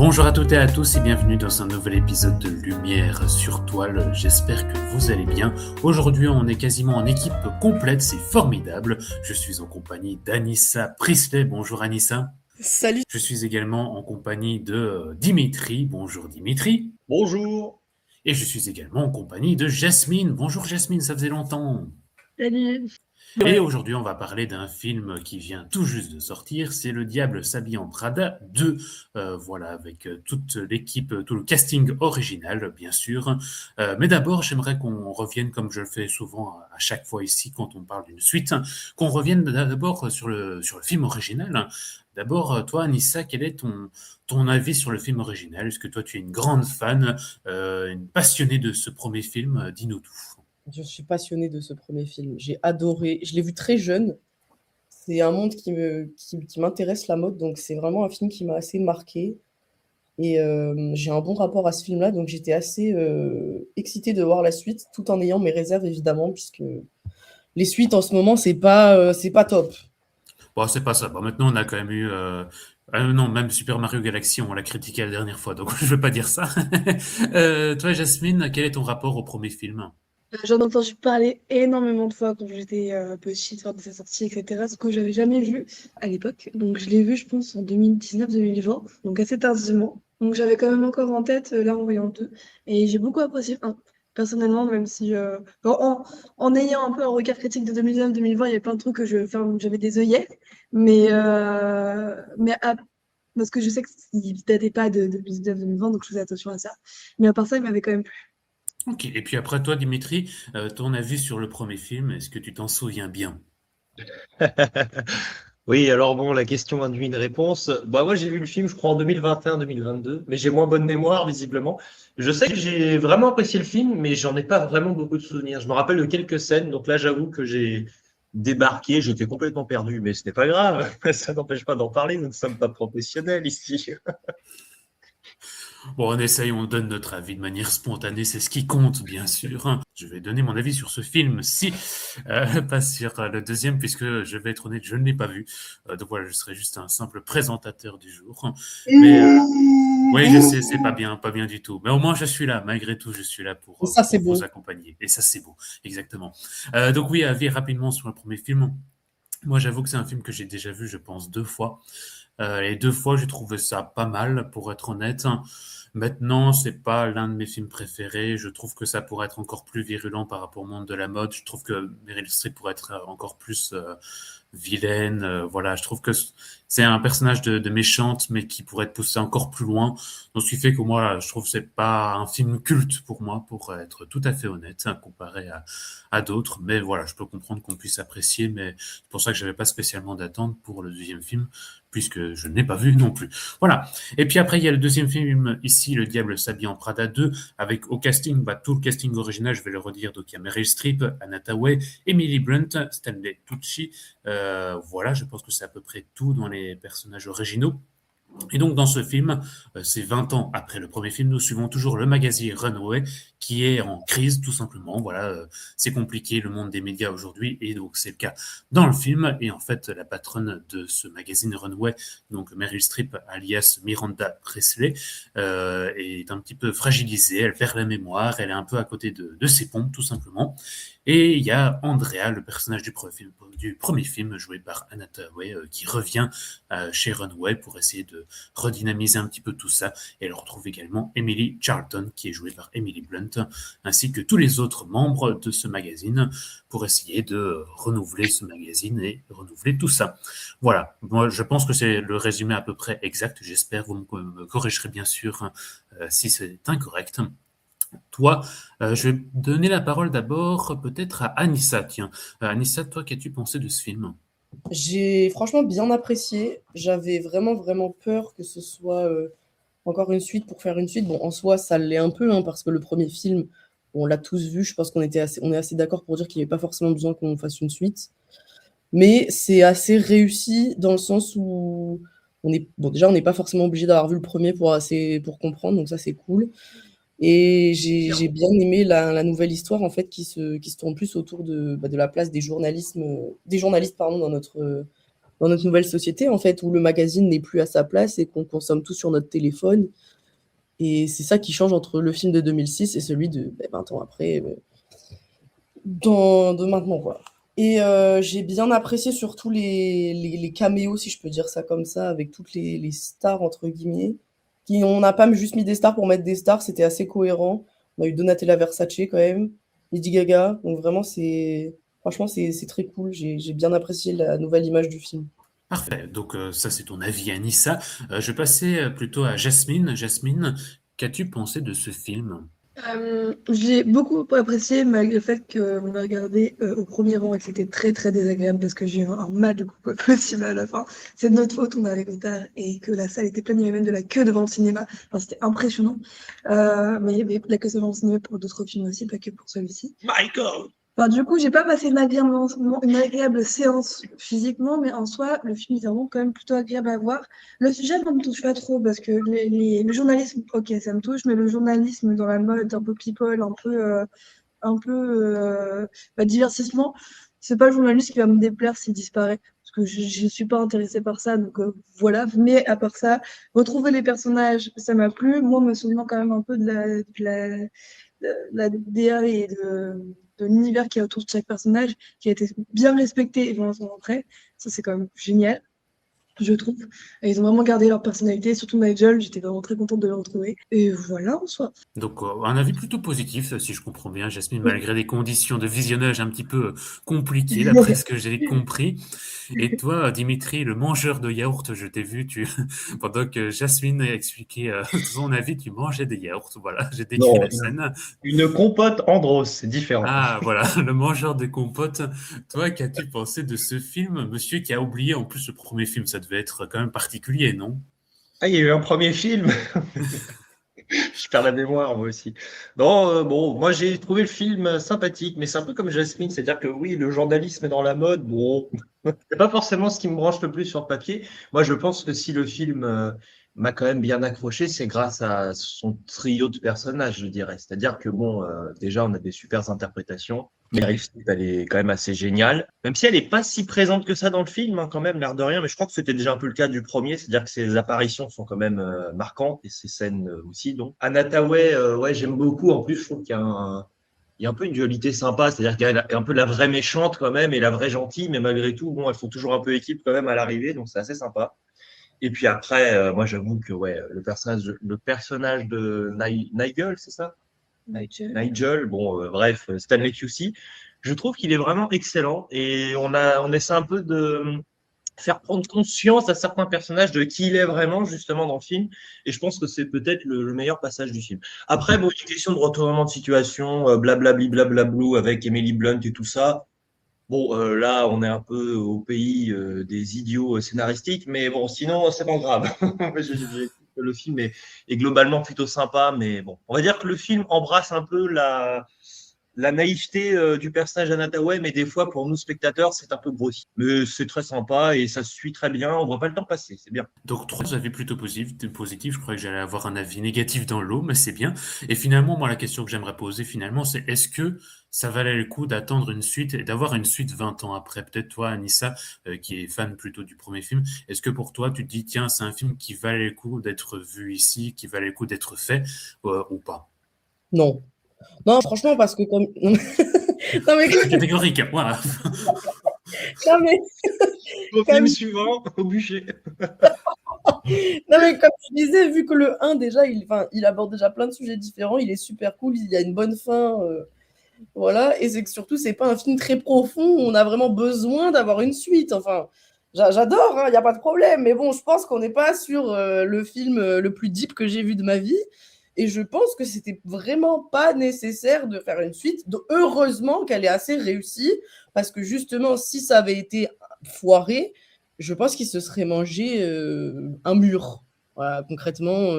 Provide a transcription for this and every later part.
Bonjour à toutes et à tous et bienvenue dans un nouvel épisode de Lumière sur Toile. J'espère que vous allez bien. Aujourd'hui, on est quasiment en équipe complète, c'est formidable. Je suis en compagnie d'Anissa Prisley. Bonjour Anissa. Salut. Je suis également en compagnie de Dimitri. Bonjour Dimitri. Bonjour. Et je suis également en compagnie de Jasmine. Bonjour Jasmine, ça faisait longtemps. Salut. Et aujourd'hui, on va parler d'un film qui vient tout juste de sortir. C'est Le Diable s'habille en Prada 2. Voilà, avec toute l'équipe, tout le casting original, bien sûr. Mais d'abord, j'aimerais qu'on revienne, comme je le fais souvent à chaque fois ici quand on parle d'une suite, qu'on revienne d'abord sur le film original. D'abord, toi, Anissa, quel est ton avis sur le film original? Est-ce que toi, tu es une grande fan, une passionnée de ce premier film? Dis-nous tout. Je suis passionnée de ce premier film. J'ai adoré. Je l'ai vu très jeune. C'est un monde qui m'intéresse, la mode, donc c'est vraiment un film qui m'a assez marqué. Et j'ai un bon rapport à ce film-là, donc j'étais assez excitée de voir la suite, tout en ayant mes réserves, évidemment, puisque les suites en ce moment, c'est pas top. Bon, c'est pas ça. Bon, maintenant, on a quand même eu. Non, même Super Mario Galaxy, on l'a critiqué la dernière fois, donc je veux pas dire ça. Toi, Jasmine, quel est ton rapport au premier film? J'en ai entendu parler énormément de fois quand j'étais petite, lors de sa sortie, etc. Ce que j'avais jamais vu à l'époque. Donc je l'ai vu, je pense, en 2019-2020, donc assez tardivement. Donc j'avais quand même encore en tête, là, en voyant le 2. Et j'ai beaucoup apprécié le 1. Personnellement, même si en ayant un peu un regard critique de 2019-2020, il y a plein de trucs que j'avais des œillets. Mais parce que je sais qu'il ne datait pas de 2019-2020, donc je faisais attention à ça. Mais à part ça, il m'avait quand même plu. Ok. Et puis après, toi, Dimitri, ton avis sur le premier film, est-ce que tu t'en souviens bien? Oui, alors bon, la question induit une réponse. Bah, moi, j'ai vu le film, je crois, en 2021-2022, mais j'ai moins bonne mémoire, visiblement. Je sais que j'ai vraiment apprécié le film, mais j'en ai pas vraiment beaucoup de souvenirs. Je me rappelle de quelques scènes, donc là, j'avoue que j'ai débarqué, j'étais complètement perdu, mais ce n'est pas grave. Ça n'empêche pas d'en parler, nous ne sommes pas professionnels ici. Bon, on essaye, on donne notre avis de manière spontanée, c'est ce qui compte, bien sûr, hein. Je vais donner mon avis sur ce film, si, pas sur le deuxième, puisque je vais être honnête, je ne l'ai pas vu. Donc voilà, je serai juste un simple présentateur du jour. Mais oui, je sais, c'est pas bien, pas bien du tout. Mais au moins, je suis là, malgré tout, je suis là Et ça, c'est pour vous beau. accompagner. Et ça, c'est beau, exactement. Donc oui, avis rapidement sur le premier film. Moi, j'avoue que c'est un film que j'ai déjà vu, je pense, 2 fois. Les 2 fois, j'ai trouvé ça pas mal, pour être honnête. Maintenant, c'est pas l'un de mes films préférés. Je trouve que ça pourrait être encore plus virulent par rapport au monde de la mode. Je trouve que Meryl Streep pourrait être encore plus vilaine. Voilà, je trouve que c'est un personnage de méchante, mais qui pourrait être poussé encore plus loin. Donc, ce qui fait que moi, je trouve que c'est pas un film culte pour moi, pour être tout à fait honnête, hein, comparé à d'autres. Mais voilà, je peux comprendre qu'on puisse apprécier, mais c'est pour ça que j'avais pas spécialement d'attente pour le deuxième film, puisque je n'ai pas vu non plus. Voilà. Et puis après, il y a le deuxième film ici, Le Diable s'habille en Prada 2, avec au casting, tout le casting original, je vais le redire, donc il y a Meryl Streep, Anna Thaoué, Emily Blunt, Stanley Tucci. Voilà, je pense que c'est à peu près tout dans les personnages originaux. Et donc, dans ce film, c'est 20 ans après le premier film, nous suivons toujours le magazine Runway, qui est en crise, tout simplement. Voilà, c'est compliqué, le monde des médias aujourd'hui, et donc c'est le cas dans le film. Et en fait, la patronne de ce magazine Runway, donc Meryl Streep, alias Miranda Presley, est un petit peu fragilisée, elle perd la mémoire, elle est un peu à côté de ses pompes, tout simplement. Et il y a Andrea, le personnage du premier film, joué par Anna Thaoué, qui revient chez Runway pour essayer de redynamiser un petit peu tout ça. Et elle retrouve également Emily Charlton, qui est jouée par Emily Blunt, ainsi que tous les autres membres de ce magazine, pour essayer de renouveler ce magazine et renouveler tout ça. Voilà, moi je pense que c'est le résumé à peu près exact. J'espère, vous me corrigerez bien sûr si c'est incorrect. Toi, je vais donner la parole d'abord peut-être à Anissa. Tiens, Anissa, toi, qu'as-tu pensé de ce film? J'ai franchement bien apprécié. J'avais vraiment, vraiment peur que ce soit encore une suite pour faire une suite. Bon, en soi, ça l'est un peu, hein, parce que le premier film, on l'a tous vu. Je pense on est assez d'accord pour dire qu'il n'y avait pas forcément besoin qu'on fasse une suite. Mais c'est assez réussi dans le sens où déjà, on n'est pas forcément obligé d'avoir vu le premier pour comprendre, donc ça, c'est cool. Et j'ai bien aimé la nouvelle histoire, en fait, qui se tourne plus autour de la place des journalistes, pardon, dans notre nouvelle société, en fait, où le magazine n'est plus à sa place et qu'on consomme tout sur notre téléphone. Et c'est ça qui change entre le film de 2006 et celui de 20 ans après, de maintenant, quoi. Et j'ai bien apprécié surtout les caméos, si je peux dire ça comme ça, avec toutes les stars, entre guillemets. On n'a pas juste mis des stars pour mettre des stars, c'était assez cohérent. On a eu Donatella Versace quand même, Lady Gaga, donc vraiment, franchement, c'est très cool. J'ai bien apprécié la nouvelle image du film. Parfait. Donc, ça, c'est ton avis, Anissa. Je vais passer plutôt à Jasmine. Jasmine, qu'as-tu pensé de ce film? J'ai beaucoup apprécié malgré le fait qu'on a regardé au premier rang et que c'était très très désagréable parce que j'ai eu un mal de coupe possible à la fin. C'est de notre faute, on est arrivé tard et que la salle était pleine, il y avait même de la queue devant le cinéma. Enfin, c'était impressionnant. Mais il y avait de la queue devant le cinéma pour d'autres films aussi, pas que pour celui-ci. Michael! Enfin, du coup, j'ai pas passé une agréable séance physiquement, mais en soi, le film est vraiment quand même plutôt agréable à voir. Le sujet ne me touche pas trop parce que le journalisme, ok, ça me touche, mais le journalisme dans la mode, un peu people, un peu divertissement, c'est pas le journaliste qui va me déplaire s'il disparaît. Parce que je suis pas intéressée par ça, donc voilà. Mais à part ça, retrouver les personnages, ça m'a plu. Moi, me souvenant quand même un peu de la DA et de l'univers qui est autour de chaque personnage, qui a été bien respecté et bien rentré. Ça, c'est quand même génial, je trouve. Et ils ont vraiment gardé leur personnalité, surtout Nigel, j'étais vraiment très contente de le retrouver. Et voilà, en soi. Donc, un avis plutôt positif, si je comprends bien, Jasmine, Oui. malgré des conditions de visionnage un petit peu compliquées, d'après ce que j'ai compris. Et toi, Dimitri, le mangeur de yaourt, je t'ai vu, pendant que Jasmine expliquait son avis, tu mangeais des yaourts. Voilà, j'ai décrit Non, la scène. une compote Andros, c'est différent. Ah, voilà, le mangeur de compote. Toi, qu'as-tu pensé de ce film, monsieur qui a oublié en plus le premier film? Ça devait être quand même particulier, non? Ah, il y a eu un premier film. Je perds la mémoire, moi aussi. Non, bon, moi j'ai trouvé le film sympathique, mais c'est un peu comme Jasmine, c'est-à-dire que oui, le journalisme est dans la mode, bon, c'est pas forcément ce qui me branche le plus sur le papier. Moi, je pense que si le film m'a quand même bien accroché, c'est grâce à son trio de personnages, je dirais. C'est-à-dire que bon, déjà, on a des super interprétations. Meryl Streep, elle est quand même assez géniale, même si elle n'est pas si présente que ça dans le film, hein, quand même, l'air de rien. Mais je crois que c'était déjà un peu le cas du premier, c'est-à-dire que ses apparitions sont quand même marquantes et ses scènes aussi. Donc, Anna Thaoué, ouais, j'aime beaucoup. En plus, je trouve qu'il y a un peu une dualité sympa, c'est-à-dire qu'elle est un peu la vraie méchante quand même et la vraie gentille, mais malgré tout, bon, elles font toujours un peu équipe quand même à l'arrivée, donc c'est assez sympa. Et puis après, moi j'avoue que ouais, le personnage de Nigel, c'est ça? Nigel, bon, bref, Stanley Tucci, je trouve qu'il est vraiment excellent et on essaie un peu de faire prendre conscience à certains personnages de qui il est vraiment justement dans le film et je pense que c'est peut-être le meilleur passage du film. Après, bon, une question de retournement de situation, blablabli blablablou avec Emily Blunt et tout ça. Bon, là, on est un peu au pays des idiots scénaristiques, mais bon, sinon, c'est pas grave. Le film est globalement plutôt sympa, mais bon, on va dire que le film embrasse un peu la naïveté du personnage d'Anna Thaoué, mais des fois, pour nous spectateurs, c'est un peu grossier. Mais c'est très sympa et ça se suit très bien, on voit pas le temps passer, c'est bien. Donc, trois avis plutôt positifs. Je croyais que j'allais avoir un avis négatif dans l'eau, mais c'est bien. Et finalement, moi, la question que j'aimerais poser, finalement, c'est est-ce que ça valait le coup d'attendre une suite et d'avoir une suite 20 ans après? Peut-être toi, Anissa, qui est fan plutôt du premier film, est-ce que pour toi, tu te dis, tiens, c'est un film qui valait le coup d'être vu ici, qui valait le coup d'être fait, ou pas? Non. Non, franchement, parce que comme. Non, mais, Catégorique, voilà. non, mais Au comme film suivant, au bûcher. Non, mais comme je disais, vu que le 1, déjà, il aborde déjà plein de sujets différents, il est super cool, il y a une bonne fin, voilà, et c'est que surtout, c'est pas un film très profond, où on a vraiment besoin d'avoir une suite, enfin, j'adore, il n'y a pas de problème, mais bon, je pense qu'on n'est pas sur le film le plus deep que j'ai vu de ma vie, et je pense que c'était vraiment pas nécessaire de faire une suite, donc, heureusement qu'elle est assez réussie, parce que justement, si ça avait été foiré, je pense qu'il se serait mangé un mur. Voilà, concrètement,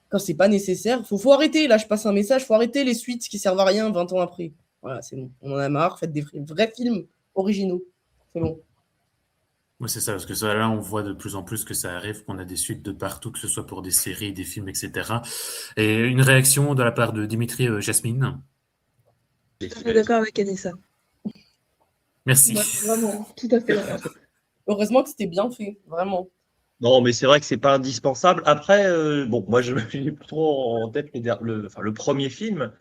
quand c'est pas nécessaire, faut arrêter. Là, je passe un message, faut arrêter les suites qui servent à rien 20 ans après. Voilà, c'est bon. On en a marre. Faites des vrais films originaux. C'est bon. Oui, c'est ça, parce que ça, là, on voit de plus en plus que ça arrive, qu'on a des suites de partout, que ce soit pour des séries, des films, etc. Et une réaction de la part de Dimitri, Jasmine. Je suis d'accord avec Anissa. Merci. Ouais, vraiment, tout à fait d'accord. heureusement que c'était bien fait, vraiment. Non, mais c'est vrai que c'est pas indispensable. Après, bon, moi, j'ai plutôt en tête enfin, le premier film,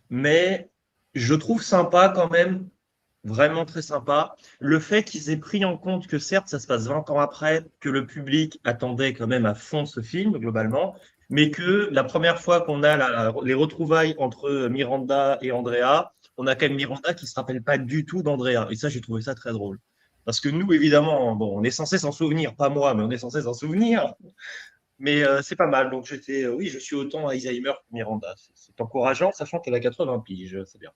mais je trouve sympa quand même, vraiment très sympa, le fait qu'ils aient pris en compte que certes, ça se passe 20 ans après, que le public attendait quand même à fond ce film, globalement, mais que la première fois qu'on a les retrouvailles entre Miranda et Andrea, on a quand même Miranda qui se rappelle pas du tout d'Andrea. Et ça, j'ai trouvé ça très drôle. Parce que nous, évidemment, bon, on est censé s'en souvenir, pas moi, mais on est censé s'en souvenir. Mais c'est pas mal. Donc oui, je suis autant Alzheimer que Miranda. C'est encourageant, sachant qu'elle a 80 piges, c'est bien.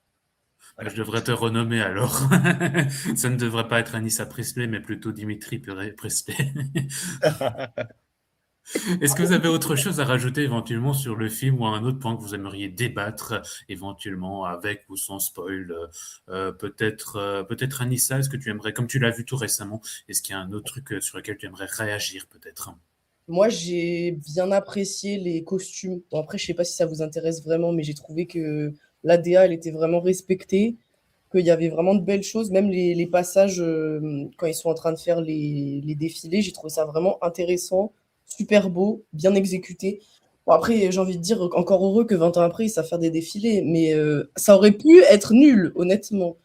Voilà. Je devrais te renommer alors. Ça ne devrait pas être Anissa Presley, mais plutôt Dimitri Presley. Est-ce que vous avez autre chose à rajouter éventuellement sur le film ou un autre point que vous aimeriez débattre éventuellement avec ou sans spoil? Peut-être Anissa, est-ce que tu aimerais, comme tu l'as vu tout récemment, est-ce qu'il y a un autre truc sur lequel tu aimerais réagir peut-être? Moi, j'ai bien apprécié les costumes. Bon, après, je sais pas si ça vous intéresse vraiment, mais j'ai trouvé que l'ADA, elle était vraiment respectée, qu'il y avait vraiment de belles choses. Même les passages, quand ils sont en train de faire les défilés, j'ai trouvé ça vraiment intéressant, super beau, bien exécuté. Bon, après, j'ai envie de dire, encore heureux que 20 ans après, ils savent faire des défilés, mais ça aurait pu être nul, honnêtement.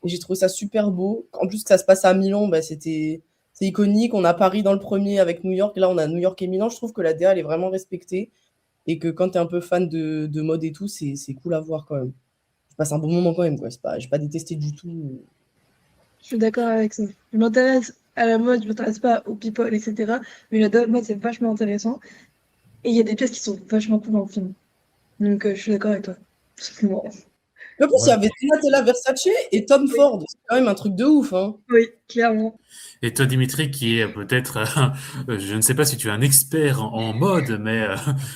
Et j'ai trouvé ça super beau. En plus, que ça se passe à Milan, bah, c'est iconique. On a Paris dans le premier avec New York. Là, on a New York et Milan. Je trouve que la DA, elle est vraiment respectée. Et que quand tu es un peu fan de mode et tout, c'est cool à voir quand même. Je passe un bon moment quand même, quoi. J'ai pas détesté du tout. Je suis d'accord avec ça. Je m'intéresse à la mode, je m'intéresse pas aux people, etc. Mais la mode, c'est vachement intéressant. Et il y a des pièces qui sont vachement cool dans le film. Donc, je suis d'accord avec toi. Tout simplement. En plus, il y Ouais. avait Donatella Versace et Tom Ford. C'est quand même un truc de ouf, hein. Oui, clairement. Et toi, Dimitri, qui est peut-être, je ne sais pas si tu es un expert en mode, mais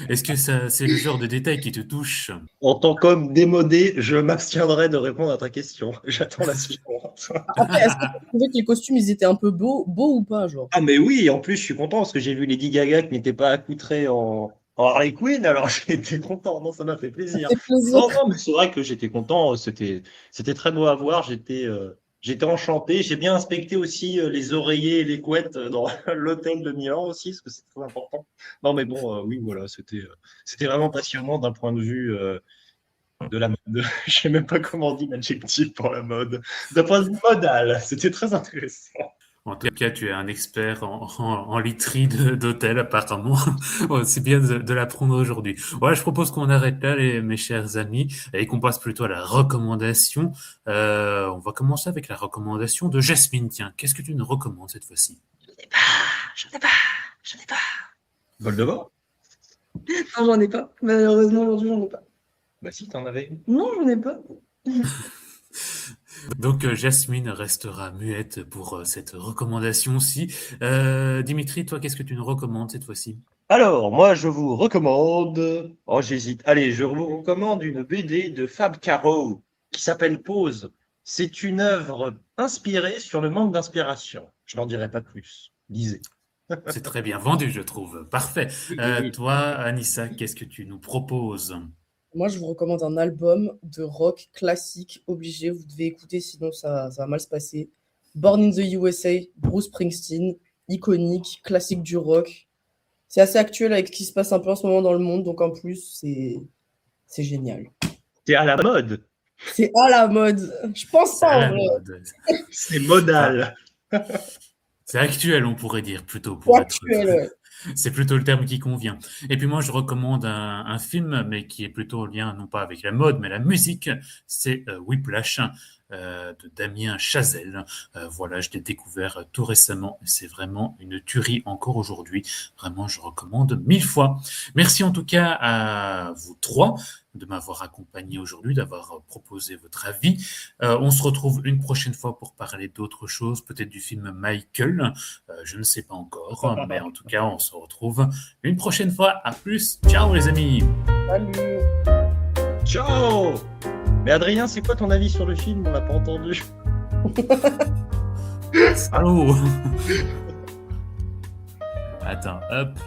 est-ce que c'est le genre de détail qui te touche? En tant qu'homme démodé, je m'abstiendrai de répondre à ta question. J'attends la suivante. Après, est-ce que tu trouvais que les costumes, ils étaient un peu beaux ou pas, genre? Ah, mais oui, en plus, je suis content parce que j'ai vu Lady Gaga qui n'était pas accoutrée en Harley Quinn, alors j'ai été content. Non, ça m'a fait plaisir. Ça fait plaisir. Non, non, mais c'est vrai que j'étais content. C'était très beau à voir. J'étais enchanté. J'ai bien inspecté aussi les oreillers et les couettes dans l'hôtel de Milan aussi, parce que c'est très important. Non, mais bon, oui, voilà, c'était vraiment passionnant d'un point de vue de la mode. Je sais même pas comment on dit l'adjectif pour la mode. D'un point de vue modal, c'était très intéressant. En tout cas, tu es un expert en literie d'hôtel, apparemment. Ouais, c'est bien de l'apprendre aujourd'hui. Voilà, je propose qu'on arrête là, mes chers amis, et qu'on passe plutôt à la recommandation. On va commencer avec la recommandation de Jasmine. Tiens, qu'est-ce que tu nous recommandes cette fois-ci? Je n'ai pas. Voldemort? Non, j'en ai pas. Malheureusement, aujourd'hui, j'en ai pas. Bah si, t'en avais une. Non, j'en ai pas. Donc, Jasmine restera muette pour cette recommandation-ci. Dimitri, toi, qu'est-ce que tu nous recommandes cette fois-ci? Alors, moi, je vous recommande. Oh, j'hésite. Allez, je vous recommande une BD de Fab Caro qui s'appelle Pause. C'est une œuvre inspirée sur le manque d'inspiration. Je n'en dirai pas plus. Lisez. C'est très bien vendu, je trouve. Parfait. Oui. Toi, Anissa, qu'est-ce que tu nous proposes? Moi, je vous recommande un album de rock classique, obligé. Vous devez écouter, sinon ça va mal se passer. Born in the USA, Bruce Springsteen, iconique, classique du rock. C'est assez actuel avec ce qui se passe un peu en ce moment dans le monde, donc en plus, c'est génial. C'est à la mode. C'est à la mode. Je pense C'est à pas, la en vrai. mode. C'est modal. C'est actuel, on pourrait dire plutôt. C'est actuel, ouais. C'est plutôt le terme qui convient. Et puis moi, je recommande un film, mais qui est plutôt en lien non pas avec la mode, mais la musique. C'est Whiplash de Damien Chazelle. Voilà, je l'ai découvert tout récemment. C'est vraiment une tuerie encore aujourd'hui. Vraiment, je recommande 1000 fois. Merci en tout cas à vous trois de m'avoir accompagné aujourd'hui, d'avoir proposé votre avis. On se retrouve une prochaine fois pour parler d'autres choses, peut-être du film Michael. Je ne sais pas encore, mais en tout cas, on se retrouve une prochaine fois. À plus. Ciao les amis. Salut. Ciao. Mais Adrien, c'est quoi ton avis sur le film? On l'a pas entendu. Allô. Attends, hop.